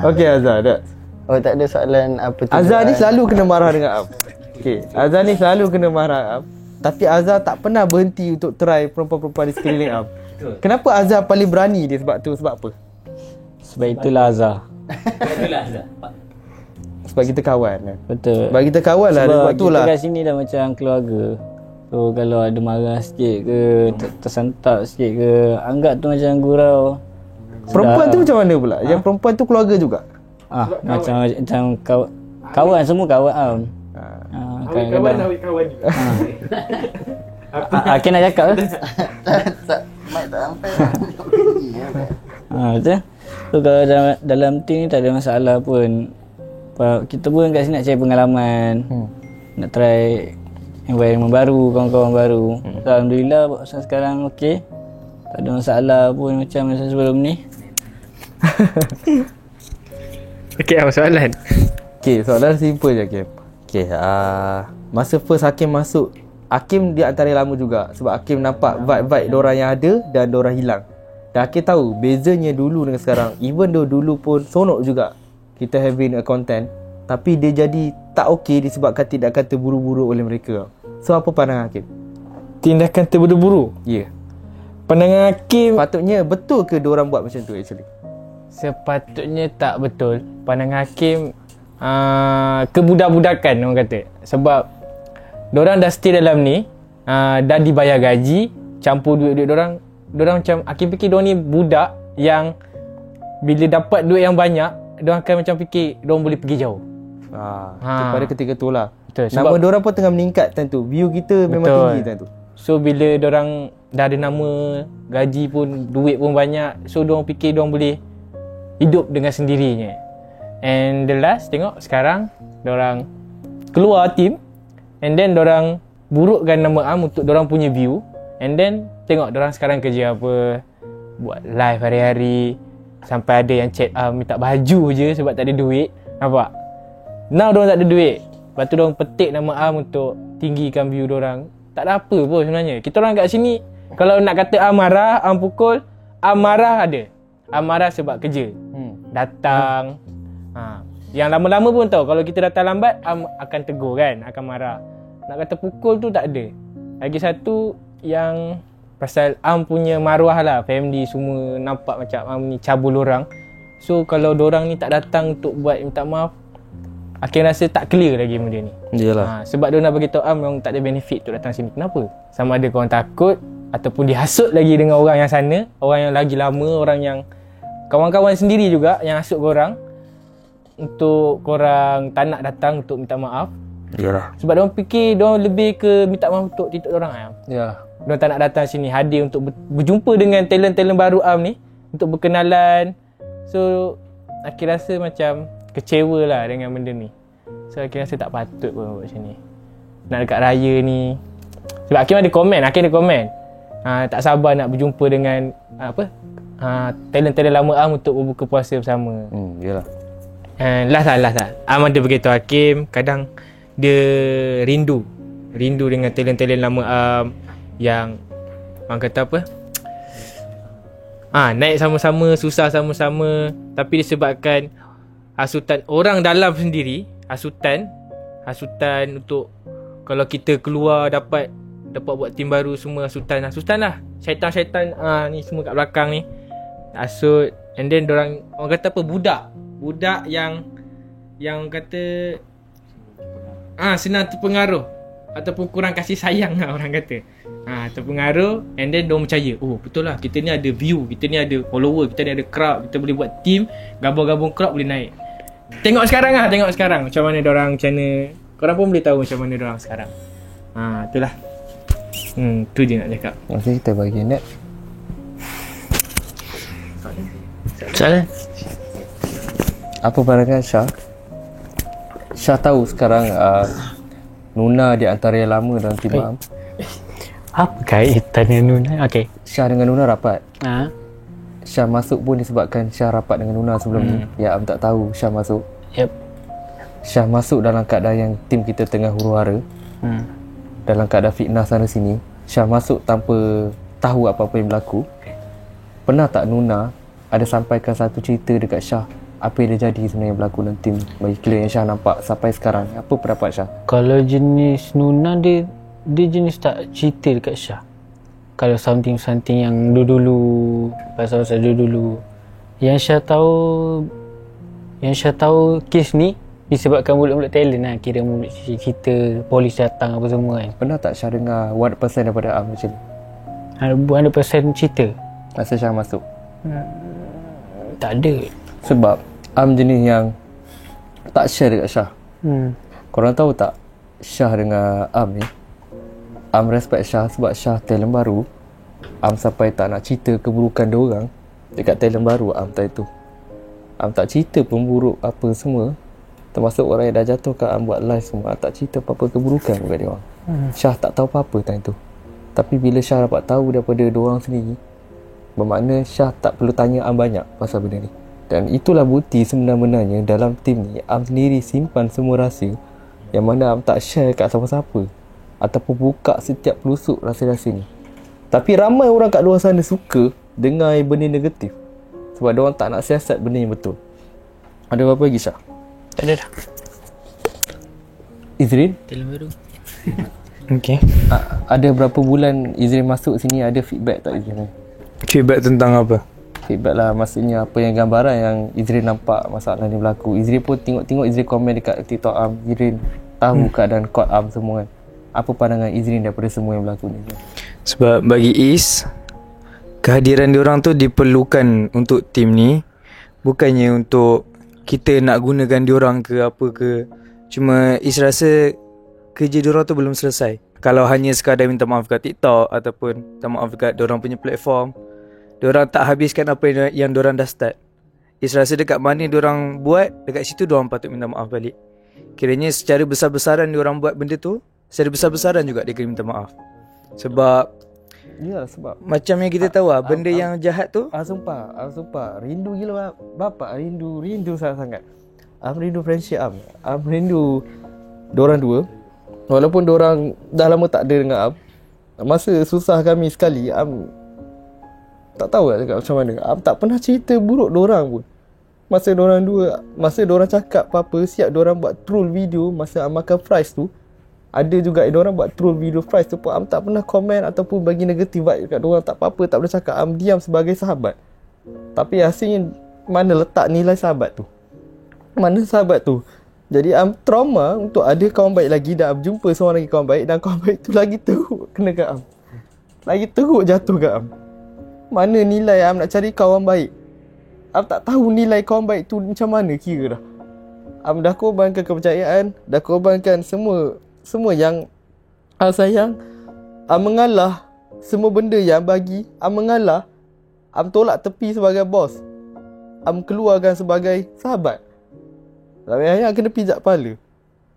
Okey Azhar, dah. Oh, tak ada soalan apa tu. Azhar ni selalu kena marah dengan Am. Okey, Azhar ni selalu kena marah Am. Tapi Azhar tak pernah berhenti untuk try perempuan-perempuan di sekeliling Am. Kenapa Azhar paling berani dia sebab tu? Sebab apa? Sebab itulah Azhar. Itulah Azhar. Sebab kita kawan kan? Betul. Sebab kita kawan lah. Sebab Sebab tu lah. kita kat sini dah macam keluarga. So kalau ada marah sikit ke, tersentak sikit ke, anggap tu macam gurau. Perempuan tu macam mana pula? Yang perempuan tu keluarga juga? Macam kawan, semua kawan Am. Kawan kawan juga. Akin nak cakap ke? Mic tak sampai. Betul. So kalau dalam team ni tak ada masalah pun. Kita pun kat sini nak cari pengalaman. Nak try environment baru, kawan-kawan baru. So, Alhamdulillah sekarang okey. Tak ada masalah pun macam masa sebelum ni. Okey, apa soalan? Okay, soalan simple je Hakim. Okay, masa first Hakim masuk, Hakim di antara yang lama juga. Sebab Hakim nampak vibe-vibe diorang yang ada dan diorang hilang. Dan Hakim tahu bezanya dulu dengan sekarang. Even though dulu pun sonok juga kita having a content, tapi dia jadi tak okey disebabkan tindakan terburu-buru oleh mereka. So apa pandangan Hakim? Tindakan terburu-buru. Ya, yeah. Pandangan Hakim, Patutnya betul ke diorang buat macam tu actually? sepatutnya tak betul. Pandangan Hakim kebudak-budakan orang kata. Sebab diorang dah stay dalam ni, dah dibayar gaji, campur duit-duit diorang macam, Hakim fikir diorang ni budak yang bila dapat duit yang banyak, diorang akan macam fikir diorang boleh pergi jauh. Pada ketika tu lah. Betul, Nama sebab diorang pun tengah meningkat time tu. View kita memang Betul. tinggi time tu. So bila diorang dah ada nama, gaji pun, duit pun banyak, so diorang fikir diorang boleh hidup dengan sendirinya. And the last, tengok sekarang diorang keluar team, and then diorang burukkan nama Am untuk diorang punya view. And then tengok diorang sekarang kerja apa, buat live hari-hari, Sampai ada yang chat minta baju je sebab tak ada duit. Nampak? Now diorang tak ada duit. Lepas tu diorang petik nama Am untuk tinggikan view diorang. Tak ada apa pun sebenarnya. Kita orang kat sini, kalau nak kata Am marah, Am pukul, Am marah ada. Am marah sebab kerja. Datang. Yang lama-lama pun tahu, kalau kita datang lambat, Am akan tegur kan, akan marah. Nak kata pukul tu tak ada. Lagi satu yang pasal Am punya maruah lah, family semua nampak macam Am ni cabul orang. So kalau dorang ni tak datang untuk buat minta maaf, Hakim rasa tak clear lagi benda ni. Yalah. Sebab dia nak beritahu Am yang tak ada benefit untuk datang sini. Kenapa? Sama ada korang takut ataupun dihasut lagi dengan orang yang sana, orang yang lagi lama, orang yang kawan-kawan sendiri juga yang hasut korang untuk korang tak nak datang untuk minta maaf. Yalah. Sebab diorang fikir diorang lebih ke minta maaf untuk titik diorang. Yalah. Diorang tak nak datang sini hadir untuk berjumpa dengan talent-talent baru Am ni, untuk berkenalan. So Hakim rasa macam kecewa lah dengan benda ni. So Hakim rasa tak patut pun buat macam ni. Nak dekat raya ni. Sebab Hakim ada komen. Tak sabar nak berjumpa dengan talent-talent lama Am untuk berbuka puasa bersama. Yalah. Last lah. Am ada beritahu Hakim, kadang dia rindu dengan talent-talent lama Am yang orang kata apa, naik sama-sama, susah sama-sama, tapi disebabkan hasutan orang dalam sendiri, hasutan untuk kalau kita keluar dapat buat tim baru, semua hasutan lah, syaitan ni semua kat belakang ni hasut. And then orang kata apa, budak yang kata senang terpengaruh ataupun kurang kasih sayang lah orang kata. Terpengaruh, and then diorang percaya, oh betul lah, kita ni ada view, kita ni ada follower, kita ni ada crowd, kita boleh buat team, gabung-gabung crowd boleh naik. Tengok sekarang macam mana diorang, macam mana korang pun boleh tahu macam mana diorang sekarang. Itulah. Tu je nak cakap. Nanti kita bagi net. Soalan? Apa pandangan Syah? Syah tahu sekarang Nuna di antara yang lama dalam tim Am. Apa kaitan dengan Nuna? Okay. Syah dengan Nuna rapat. Ha? Syah masuk pun disebabkan Syah rapat dengan Nuna sebelum ni. Ya, Am tak tahu Syah masuk. Yep. Syah masuk dalam keadaan yang tim kita tengah huru-hara. Dalam keadaan fitnah sana sini. Syah masuk tanpa tahu apa-apa yang berlaku. Pernah tak Nuna ada sampaikan satu cerita dekat Syah apa yang dah jadi sebenarnya berlaku dalam tim bagi clear yang Syah nampak sampai sekarang? Apa pendapat Syah? Kalau jenis Nuna, dia jenis tak cerita dekat Syah. Kalau something yang dulu pasal dulu yang Syah tahu kes ni disebabkan mulut-mulut talent lah. Kira mulut cerita polis datang apa semua kan. Pernah tak Syah dengar 1% daripada Am macam ni? 100% cerita Masa Syah masuk? tak ada. Sebab Am jenis yang tak share dekat Syah. Korang tahu tak, Syah dengan Am ni, Am respect Syah sebab Syah talent baru. Am sampai tak nak cerita keburukan diorang dekat talent baru Am time tu. Am tak cerita pun buruk apa semua. Termasuk orang yang dah jatuh kat Am buat live semua, Am tak cerita apa-apa keburukan dekat diorang. Syah tak tahu apa-apa time tu. Tapi bila Syah dapat tahu daripada diorang sendiri, bermakna Syah tak perlu tanya Am banyak pasal benda ni. Dan itulah bukti sebenarnya dalam tim ni Am sendiri simpan semua rahsia yang mana Am tak share kat siapa-siapa ataupun buka setiap pelusuk rahsia-rahsia ni. Tapi ramai orang kat luar sana suka dengar benda negatif sebab diorang tak nak siasat benda yang betul. Ada apa lagi Syah? Tak ada dah. Izrin? Talent baru. Okay. Ada berapa bulan Izrin masuk sini, ada feedback tak Izrin? Feedback tentang apa? Feedback lah, maksudnya apa yang gambaran yang Izrin nampak masalah ni berlaku. Izrin pun tengok Izrin komen dekat TikTok Am. Izrin tahu keadaan court Am semua kan. Apa pandangan Izrin daripada semua yang berlaku ni? Sebab bagi Is, kehadiran diorang tu diperlukan untuk tim ni, bukannya untuk kita nak gunakan diorang ke apa ke. Cuma Is rasa kerja diorang tu belum selesai. Kalau hanya sekadar minta maaf kat TikTok ataupun minta maaf kat diorang punya platform, diorang tak habiskan apa yang diorang dah start. Is rasa dekat mana diorang buat, dekat situ diorang patut minta maaf balik. Kiranya secara besar-besaran diorang buat benda tu, secara besar-besaran juga dia kena minta maaf. Sebab Ya sebab Macam yang kita tahu benda yang jahat tu sumpah rindu gila bapak, rindu sangat-sangat. Rindu friendship rindu dorang dua. Walaupun dorang dah lama tak ada dengan masa susah kami sekali, tak tahu nak cakap macam mana. Tak pernah cerita buruk dorang pun. Masa dorang cakap apa-apa, siap dorang buat troll video masa makan fries tu. Ada juga diorang buat troll video fries tu pun tak pernah komen ataupun bagi negatif vibe dekat diorang. Tak apa-apa, tak boleh cakap. Diam sebagai sahabat. Tapi hasilnya mana letak nilai sahabat tu? Mana sahabat tu? Jadi trauma untuk ada kawan baik lagi. Dah jumpa seorang lagi kawan baik, dan kawan baik tu lagi teruk kena kat lagi teruk jatuh kat Mana nilai nak cari kawan baik? Tak tahu nilai kawan baik tu macam mana kira dah. Dah korbankan kepercayaan, dah korbankan semua yang sayang, mengalah semua benda yang bagi, mengalah, tolak tepi sebagai bos, keluarkan sebagai sahabat. Tapi yang kena pijak kepala.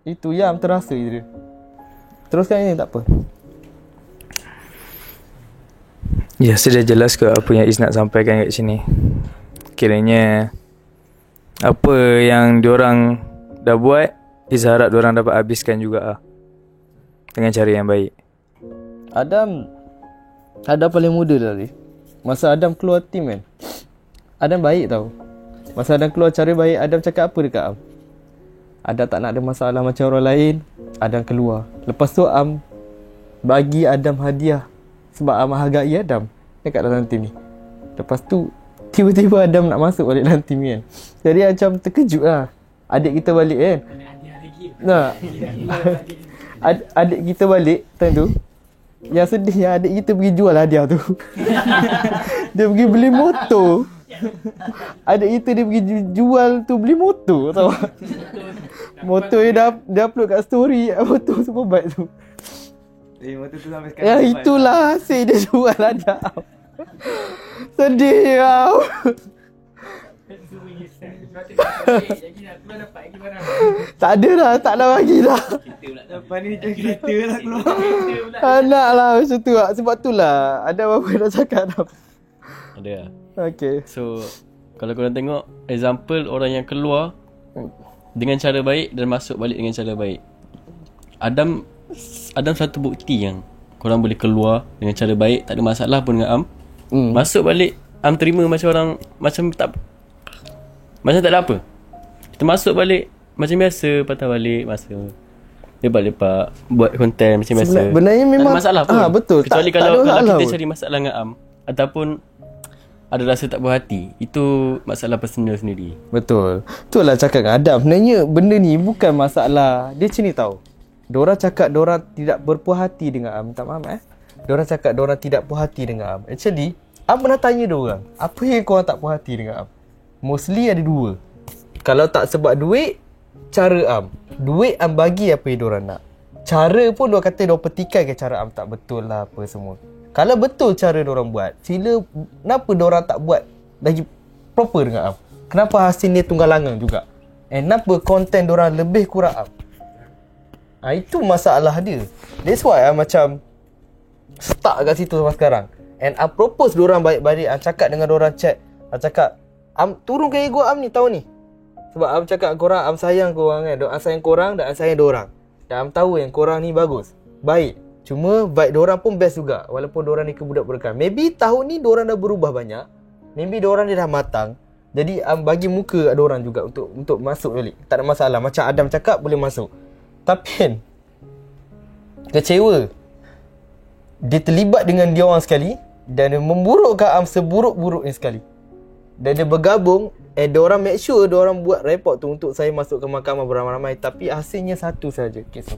Itu yang terasa je dia. Teruskan ini tak apa. Ya, sudah jelas ke apa yang Is nak sampaikan kat sini. Kiranya apa yang diorang dah buat, Is harap diorang dapat habiskan juga dengan cara yang baik. Adam paling muda tadi. Masa Adam keluar tim kan, Adam baik tau. Masa Adam keluar cara baik, Adam cakap apa dekat Adam tak nak ada masalah macam orang lain. Adam keluar. Lepas tu bagi Adam hadiah sebab hargai Adam dekat dalam tim ni. Lepas tu tiba-tiba Adam nak masuk balik dalam tim kan. Jadi macam terkejut lah. Adik kita balik kan. Adik kita balik time tu. Yang sedih yang adik kita pergi jual hadiah tu. Dia pergi beli motor. Adik kita dia pergi jual tu, beli motor tau. Motor dia upload kat story. Motor Superbike tu. Motor tu sampai sekarang. Ya itulah hasil dia jual hadiah. Sedih kau. Tak ada dah, tak nak bagi dah. Lepas ni kereta lah keluar. Nak lah macam tu lah. Sebab tu lah ada apa nak cakap dah. Ada lah. Okay. So kalau korang tengok example orang yang keluar dengan cara baik dan masuk balik dengan cara baik. Adam satu bukti yang korang boleh keluar dengan cara baik, tak ada masalah pun dengan Masuk balik terima macam orang, macam tak ada apa. Kita masuk balik macam biasa, patah balik masa lepak-lepak, buat konten macam biasa. Benarnya memang tak ada masalah pun. Betul. Kecuali tak kalau kita pun cari masalah dengan ataupun ada rasa tak puas hati, itu masalah personal sendiri. Betul. Itulah cakap dengan Adam. Sebenarnya benda ni bukan masalah. Dia macam ni tau. Diorang cakap diorang tidak berpuas hati dengan minta maaf Diorang cakap diorang tidak puas hati dengan Actually pernah tanya diorang, apa yang korang tak puas hati dengan Mostly ada dua. Kalau tak sebab duit, cara duit bagi apa yang diorang nak. Cara pun diorang kata diorang petikai ke cara tak betul lah apa semua. Kalau betul cara diorang buat, sila. Kenapa diorang tak buat lagi proper dengan Kenapa hasilnya tunggal langgang juga? Kenapa konten diorang lebih kurang itu masalah dia. That's why macam stuck kat situ sampai sekarang. And propose diorang baik-baik. Cakap dengan diorang chat, cakap turunkan ego ni tahun ni. Sebab cakap korang sayang korang kan. Sayang korang dan sayang diorang. Dan tahu yang korang ni bagus, baik. Cuma vibe diorang pun best juga. Walaupun diorang ni kebudak-budakan. Maybe tahun ni diorang dah berubah banyak. Maybe diorang ni dah matang. Jadi bagi muka kat diorang juga untuk masuk balik. Tak ada masalah. Macam Adam cakap boleh masuk. Tapi kan kecewa. Dia terlibat dengan dia orang sekali. Dan dia memburukkan seburuk-buruknya sekali. Dan dia bergabung. Diorang make sure diorang buat report tu untuk saya masuk ke mahkamah beramai-ramai. Tapi hasilnya satu saja kes tu.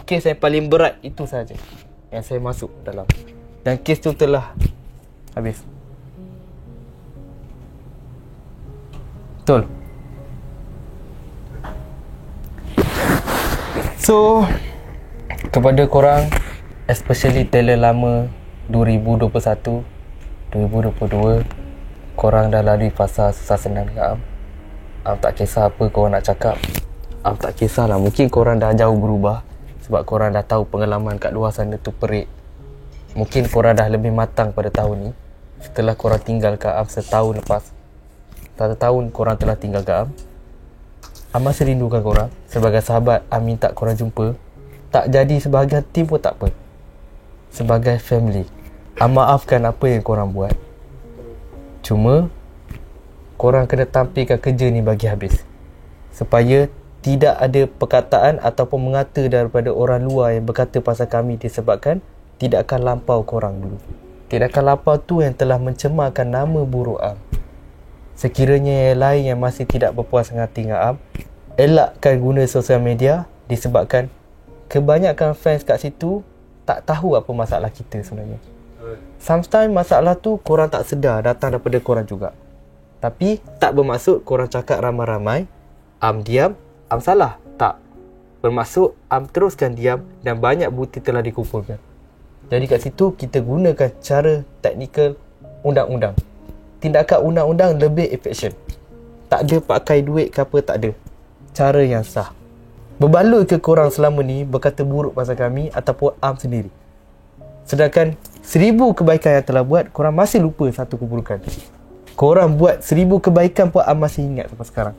Kes yang paling berat itu saja yang saya masuk dalam. Dan kes tu telah habis. Betul. So kepada korang, especially talent lama 2021, 2022, korang dah lalui fasa susah senang dengan tak kisah apa korang nak cakap. Tak kisahlah, mungkin korang dah jauh berubah sebab korang dah tahu pengalaman kat luar sana tu perik. mungkin korang dah lebih matang pada tahun ni. Setelah korang tinggal kat Am setahun lepas, 1 tahun korang telah tinggal kat Am, Am masih rindukan korang. Sebagai sahabat, Am minta korang jumpa. Tak jadi sebahagian tim pun tak apa, sebagai family. Am maafkan apa yang korang buat. Cuma korang kena tampilkan kerja ni bagi habis, supaya tidak ada perkataan ataupun mengata daripada orang luar yang berkata pasal kami disebabkan tidak akan lampau korang dulu. Tidak akan lampau tu yang telah mencemarkan nama buruk Am. Sekiranya yang lain yang masih tidak berpuas hati dengan Am, elakkan guna sosial media, disebabkan kebanyakan fans kat situ tak tahu apa masalah kita sebenarnya. Sometimes masalah tu korang tak sedar datang daripada korang juga. Tapi tak bermaksud korang cakap ramai-ramai, Am diam, Am salah. Tak. Bermaksud Am teruskan diam dan banyak bukti telah dikumpulkan. Jadi kat situ kita gunakan cara teknikal undang-undang. Tindakan undang-undang lebih efisien. Tak ada pakai duit ke apa, tak ada. Cara yang sah. Berbaloi ke korang selama ni berkata buruk pasal kami ataupun Am sendiri? Sedangkan 1000 kebaikan yang telah buat, korang masih lupa satu keburukan. Korang buat 1000 kebaikan pun Am masih ingat sampai sekarang.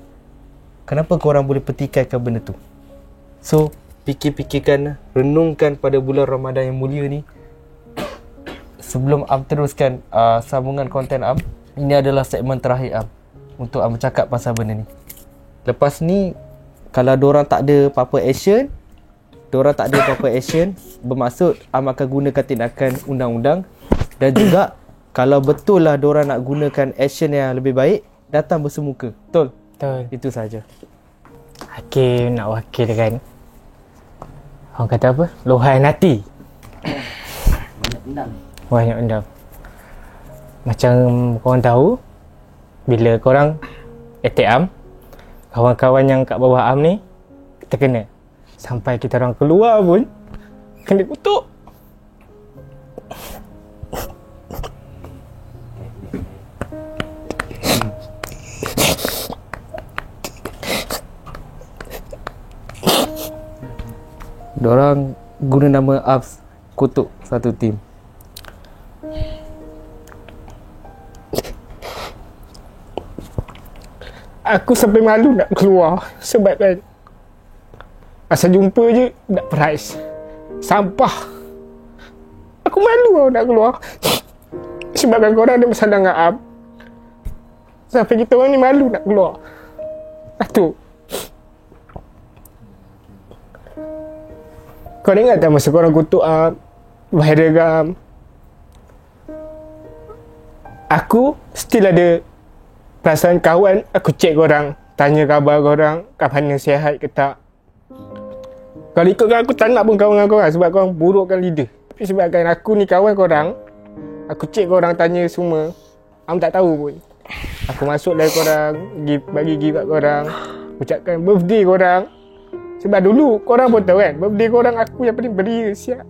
Kenapa korang boleh petikaikan benda tu? So, fikir-fikirkan, renungkan pada bulan Ramadan yang mulia ni. Sebelum Am teruskan sambungan konten Am, ini adalah segmen terakhir Am untuk Am bercakap pasal benda ni. Lepas ni, kalau diorang tak ada apa-apa action, bermaksud Am akan gunakan tindakan undang-undang. Dan juga kalau betul lah diorang nak gunakan action yang lebih baik, datang bersemuka. Betul? Betul. Itu saja. Hakim nak wakilkan, orang kata apa? Luahan hati. Banyak endam. Macam korang tahu, bila korang attack Am, kawan-kawan yang kat bawah Am ni terkena. Sampai kita orang keluar pun kena kutuk. Diorang guna nama Abs kutuk satu tim. Aku sampai malu nak keluar sebab kan asal jumpa je nak price sampah. Aku malu nak keluar sebabkan korang ada masalah dengan Am. Sampai kita orang ni malu nak keluar. Satu, kau ingat tak masa korang kutuk Am, viral Am, aku still ada perasaan kawan. Aku check korang, tanya khabar korang, kat mana sihat ke tak. Kalau ikutkan aku tak nak pun kawan dengan korang sebab korang burukkan leader. Tapi sebabkan aku ni kawan korang, aku check korang, tanya semua, Am tak tahu pun. Aku masuk live korang, bagi gift kat korang, ucapkan birthday korang. Sebab dulu korang pun tahu kan, birthday korang aku yang paling beria siap.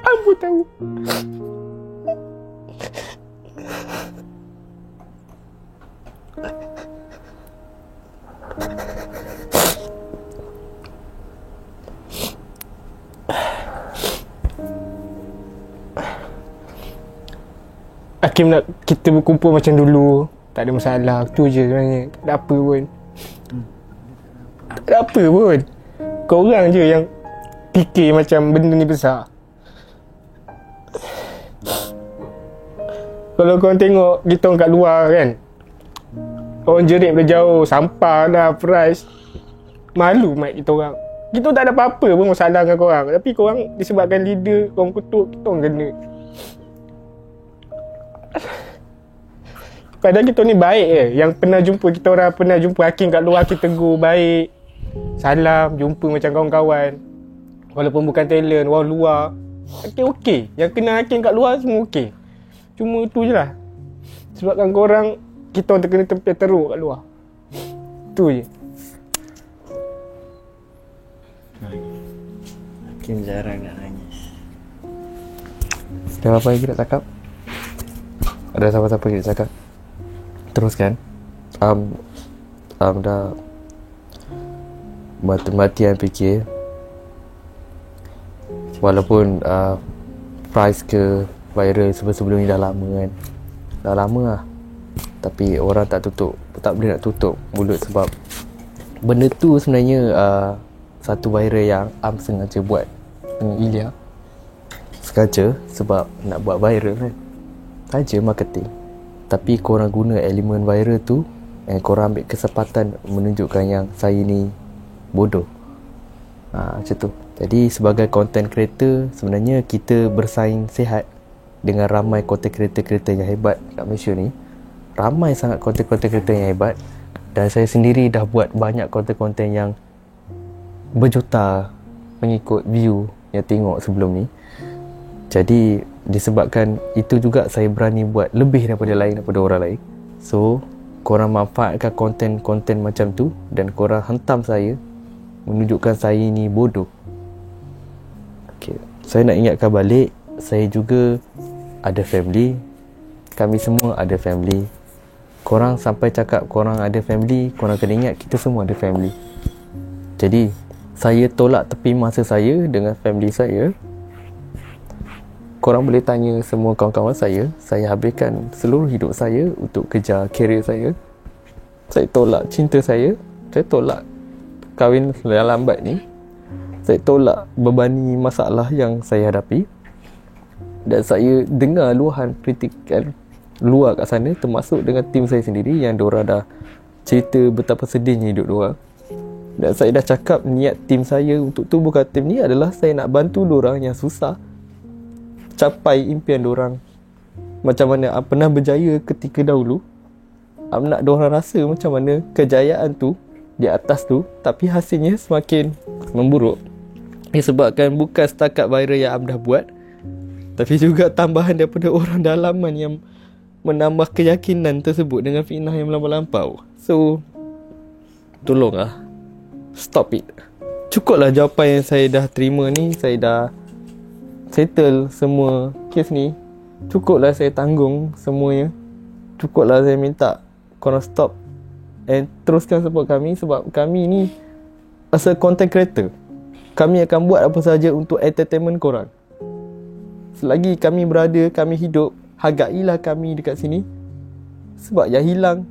Am pun tahu. Hakim nak kita berkumpul macam dulu, tak ada masalah. Tu je sebenarnya, tak ada apa pun. Tak ada apa pun. Korang je yang fikir macam benda ni besar. Kalau korang tengok kita orang kat luar kan, orang jerit dari jauh, sampah dah, price. Malu mat kita orang. Kita tak ada apa-apa pun masalah dengan korang. Tapi korang disebabkan leader, korang kutuk, kita orang kena. Padahal kita ni baik je. Yang pernah jumpa kita orang, pernah jumpa Hakim kat luar, kita tegur baik, salam, jumpa macam kawan-kawan. Walaupun bukan talent, orang luar, Hakim okey. Yang kena Hakim kat luar semua okey. Cuma tu je lah, sebabkan korang, kita orang terkena tempat teruk kat luar. Tu je. Hakim jarang nak nangis. Ada apa lagi nak cakap? Ada siapa-siapa lagi nak cakap? Teruskan. Dah mati-matian fikir. Walaupun price ke viral sebelum ni dah lama kan. Dah lama lah. Tapi orang tak boleh nak tutup mulut sebab benda tu sebenarnya satu viral yang Am sengaja buat dengan Ilya. Sengaja sebab nak buat viral kan. Saja marketing. Tapi korang guna elemen viral tu and korang ambil kesempatan menunjukkan yang saya ni bodoh. Macam tu. Jadi sebagai content creator, sebenarnya kita bersaing sihat dengan ramai content creator yang hebat kat Malaysia ni. Ramai sangat content creator yang hebat. Dan saya sendiri dah buat banyak konten-konten yang berjuta pengikut view yang tengok sebelum ni. Jadi disebabkan itu juga saya berani buat lebih daripada orang lain. So korang manfaatkan konten-konten macam tu dan korang hentam saya, menunjukkan saya ni bodoh. Okay. Saya nak ingatkan balik, saya juga ada family. Kami semua ada family. Korang sampai cakap korang ada family, korang kena ingat kita semua ada family. Jadi saya tolak tepi masa saya dengan family saya. Korang boleh tanya semua kawan-kawan saya habiskan seluruh hidup saya untuk kejar kerjaya saya. Saya tolak cinta saya tolak kahwin yang lambat ni. Saya tolak bebani masalah yang saya hadapi. Dan saya dengar luahan kritikan luar kat sana, termasuk dengan tim saya sendiri yang diorang dah cerita betapa sedihnya hidup diorang. Dan saya dah cakap niat tim saya untuk tubuhkan tim ni adalah saya nak bantu diorang yang susah capai impian diorang. Macam mana pernah berjaya ketika dahulu, nak diorang rasa macam mana kejayaan tu di atas tu, tapi hasilnya semakin memburuk. Disebabkan bukan setakat viral yang dah buat, tapi juga tambahan daripada orang dalaman yang menambah keyakinan tersebut dengan fitnah yang melampau-lampau. So tolonglah, stop it. Cukuplah jawapan yang saya dah terima ni. Saya dah settle semua kes ni. Cukuplah saya tanggung semuanya. Cukuplah saya minta korang stop and teruskan support kami. Sebab kami ni as a content creator, kami akan buat apa saja untuk entertainment korang. Selagi kami berada, kami hidup, hargailah kami dekat sini. Sebab yang hilang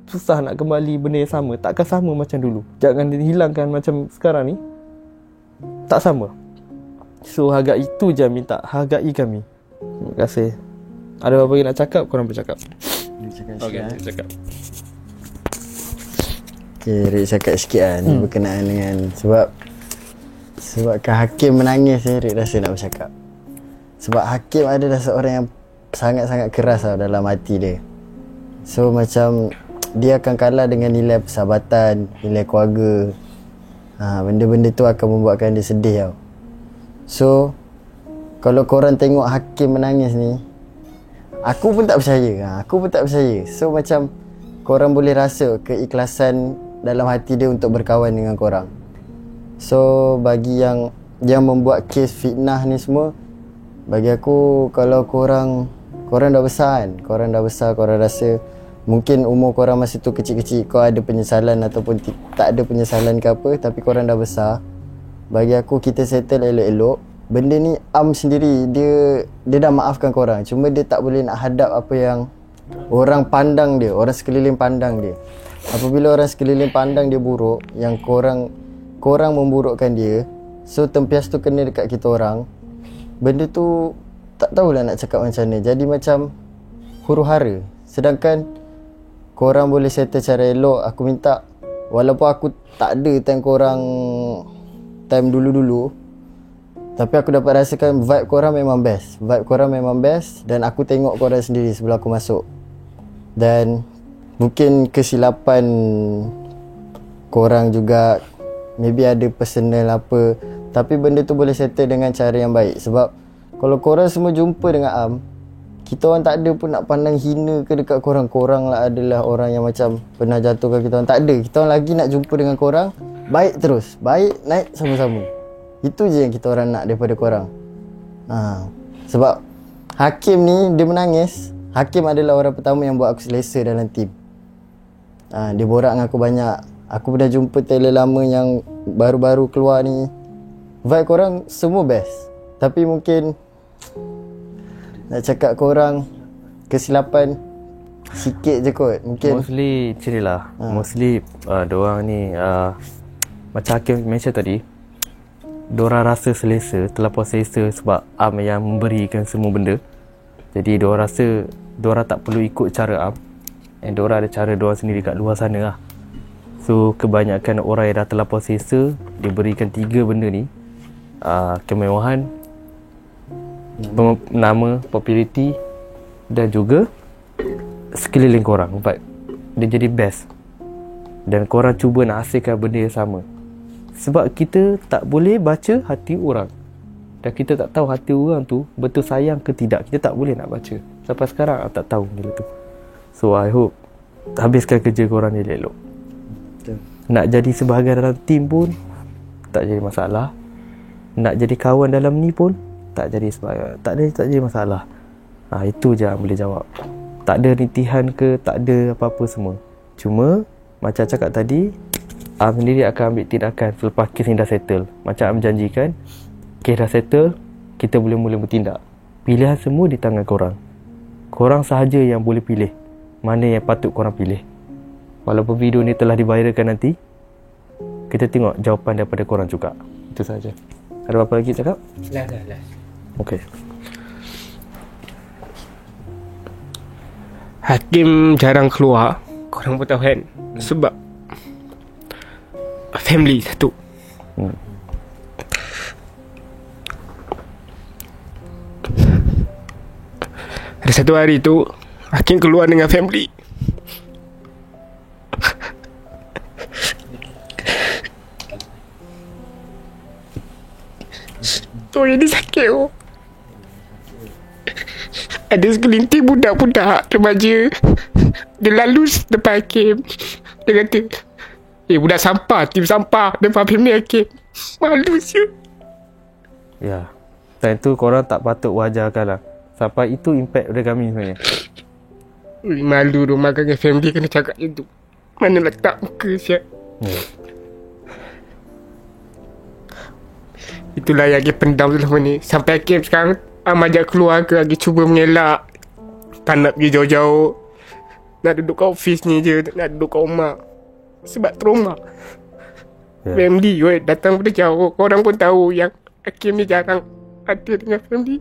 susah nak kembali benda yang sama. Takkan sama macam dulu. Jangan dihilangkan macam sekarang ni. Tak sama. So hargai itu je minta. Hargai kami. Terima kasih. Ada apa-apa yang nak cakap, korang bercakap. Okay, cakap. Okay, Rick cakap sikit lah ni berkenaan dengan sebabkan Hakim menangis ni, Rick rasa nak bercakap. Sebab Hakim adalah seorang yang sangat-sangat keras lah dalam hati dia. So macam dia akan kalah dengan nilai persahabatan, nilai keluarga. Benda-benda tu akan membuatkan dia sedih tau. So kalau korang tengok Hakim menangis ni, aku pun tak percaya. So macam korang boleh rasa keikhlasan dalam hati dia untuk berkawan dengan korang. So bagi yang membuat kes fitnah ni semua, bagi aku, kalau korang dah besar kan, korang rasa mungkin umur korang masa tu kecil-kecil, kau ada penyesalan ataupun tak ada penyesalan ke apa, tapi korang dah besar. Bagi aku, kita settle elok-elok. Benda ni Am sendiri dia dah maafkan korang, cuma dia tak boleh nak hadap apa yang orang pandang dia, orang sekeliling pandang dia. Apabila orang sekeliling pandang dia buruk, yang korang memburukkan dia, so tempias tu kena dekat kita orang. Benda tu tak tahulah nak cakap macam mana. Jadi macam huru-hara. Sedangkan korang boleh settle cara elok. Aku minta, walaupun aku tak ada time dulu-dulu, tapi aku dapat rasakan vibe korang memang best. Dan aku tengok korang sendiri sebelum aku masuk. Dan mungkin kesilapan korang juga, maybe ada personal apa, tapi benda tu boleh settle dengan cara yang baik. Sebab kalau korang semua jumpa dengan Am, kita orang tak ada pun nak pandang hina ke dekat korang. Korang lah adalah orang yang macam pernah jatuhkan kita orang. Tak ada. Kita orang lagi nak jumpa dengan korang, baik terus, baik, naik sama-sama. Itu je yang kita orang nak daripada korang. Sebab Hakim ni, dia menangis. Hakim adalah orang pertama yang buat aku selesa dalam tim. Dia borak dengan aku banyak. Aku pernah jumpa talent lama yang baru-baru keluar ni. Vibe korang semua best. Tapi mungkin nak cakap korang kesilapan sikit je kot. Mungkin Mostly macam ni lah. Mostly diorang ni macam Hakim mention tadi, diorang rasa selesa, terlampau selesa sebab Am yang memberikan semua benda. Jadi diorang rasa diorang tak perlu ikut cara Am, and diorang ada cara diorang sendiri kat luar sana lah. So kebanyakan orang yang dah terlampau selesa diberikan 3 benda ni, kemewahan, nama, populariti dan juga sekeliling korang. But dia jadi best, dan korang cuba nak hasilkan benda yang sama. Sebab kita tak boleh baca hati orang, dan kita tak tahu hati orang tu betul sayang ke tidak. Kita tak boleh nak baca. Sampai sekarang tak tahu benda tu. So I hope habiskan kerja korang ni elok. Nak jadi sebahagian dalam tim pun tak jadi masalah. Nak jadi kawan dalam ni pun tak jadi tak jadi masalah. Itu je yang boleh jawab. Tak ada rintihan ke, tak ada apa-apa semua. Cuma macam cakap tadi, Am sendiri akan ambil tindakan selepas kes ni dah settle. Macam Am janjikan, kes dah settle, kita boleh mula bertindak. Pilihan semua di tangan korang. Korang sahaja yang boleh pilih mana yang patut korang pilih. Walaupun video ni telah diviralkan nanti, kita tengok jawapan daripada korang juga. Itu saja. Ada apa lagi cakap? Last. Okey. Hakim jarang keluar, korang pun tahu kan. Sebab family satu. Ada satu hari tu Hakim keluar dengan family. Oh, ini sakit oh. Ada segelintir budak-budak remaja. Dia lalu depan Hakim. Dia kata, budak sampah, tim sampah depan family Hakim. Malu siu. Ya. Time tu korang tak patut wajarkan lah. Sampai itu impact pada kami sebenarnya. Malu rumah dengan family kena cakap macam tu. Mana letak muka siap. Itulah yang Hakim pendam selama ni. Sampai Hakim sekarang ajak keluar ke, lagi cuba mengelak. Tak nak pergi jauh-jauh. Nak duduk kat office ni je, nak duduk kat rumah. Sebab trauma. Family kot, datang pada jauh. Korang pun tahu yang Hakim ni jarang ada dengan family.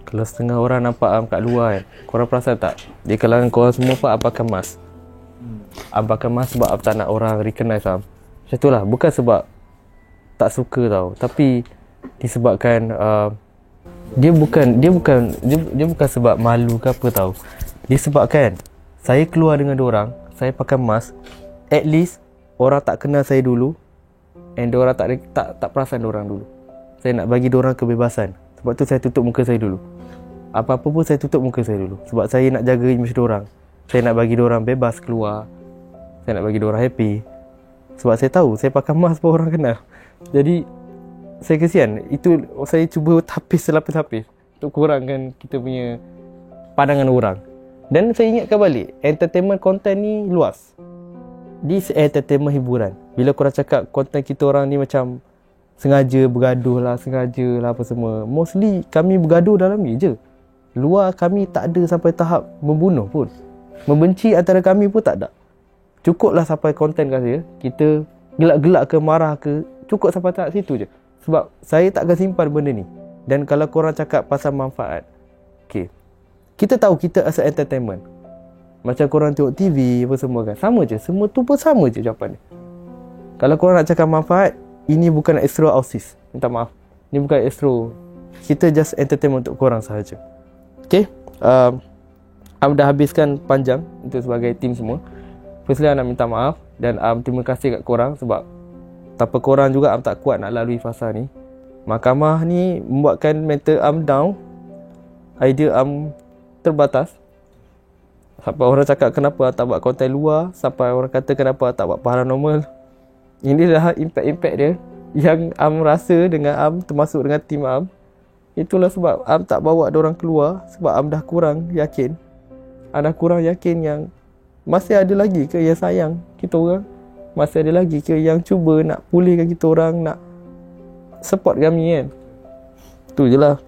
Kalau setengah orang nampak Am kat luar kan, korang perasan tak? Di kalangan korang semua Am pakai mask. Am pakai mask sebab Am tak nak orang recognize Am. Macam tu lah. Bukan sebab tak suka tau, tapi disebabkan dia bukan sebab malu ke apa tau. Disebabkan saya keluar dengan diorang, saya pakai mask, at least orang tak kenal saya dulu, and diorang tak perasan diorang dulu. Saya nak bagi diorang kebebasan. Sebab tu saya tutup muka saya dulu. Apa-apa pun saya tutup muka saya dulu. Sebab saya nak jaga image diorang. Saya nak bagi diorang bebas keluar. Saya nak bagi diorang happy. Sebab saya tahu saya pakai mask pun orang kenal. Jadi saya kesian. Itu saya cuba tapis selapis-lapis untuk kurangkan kita punya pandangan orang. Dan saya ingatkan balik, entertainment content ni luas. This entertainment hiburan. Bila korang cakap content kita orang ni macam sengaja bergaduh lah, sengaja lah apa semua, mostly kami bergaduh dalam ni je. Luar kami tak ada sampai tahap membunuh pun. Membenci antara kami pun tak ada. Cukuplah sampai konten kat saya, kita gelak-gelak ke marah ke, cukup sampai tahap situ je. Sebab saya tak akan simpan benda ni. Dan kalau korang cakap pasal manfaat, okay, kita tahu kita as a entertainment. Macam korang tengok TV apa semua kan, sama je. Semua tu pun sama je jawapan dia. Kalau korang nak cakap manfaat, ini bukan extra ausis. Minta maaf, ini bukan extra. Kita just entertainment untuk korang sahaja. Okay, Am dah habiskan panjang untuk sebagai tim semua. Firstly, Am nak minta maaf. Dan terima kasih kat korang. Sebab tanpa korang juga Am tak kuat nak lalui fasa ni. Mahkamah ni membuatkan mental Am down. Idea Am terbatas. Sampai orang cakap kenapa tak buat konten luar. Sampai orang kata kenapa tak buat paranormal. Inilah impact-impact dia yang Am rasa dengan Am, termasuk dengan tim Am. Itulah sebab Am tak bawa diorang keluar. Sebab Am dah kurang yakin. Am dah kurang yakin yang masih ada lagi ke yang sayang kita orang. masih ada lagi ke yang cuba nak pulihkan kita orang, nak support kami kan. Tu je lah.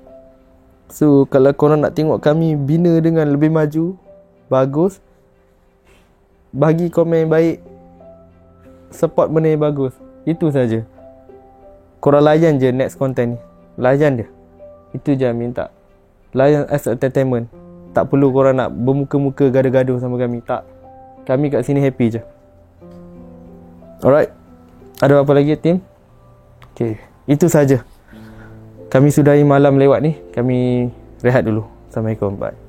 So kalau korang nak tengok kami bina dengan lebih maju, bagus, bagi komen yang baik, support benda yang bagus. Itu saja. Korang layan je next content ni. Layan dia. Itu je minta. Layan as entertainment. Tak perlu korang nak bermuka-muka gaduh-gaduh sama kami. Tak. Kami kat sini happy je. Alright. Ada apa lagi tim? Okay. Itu saja. Kami sudahi malam lewat ni. Kami rehat dulu. Assalamualaikum. Bye.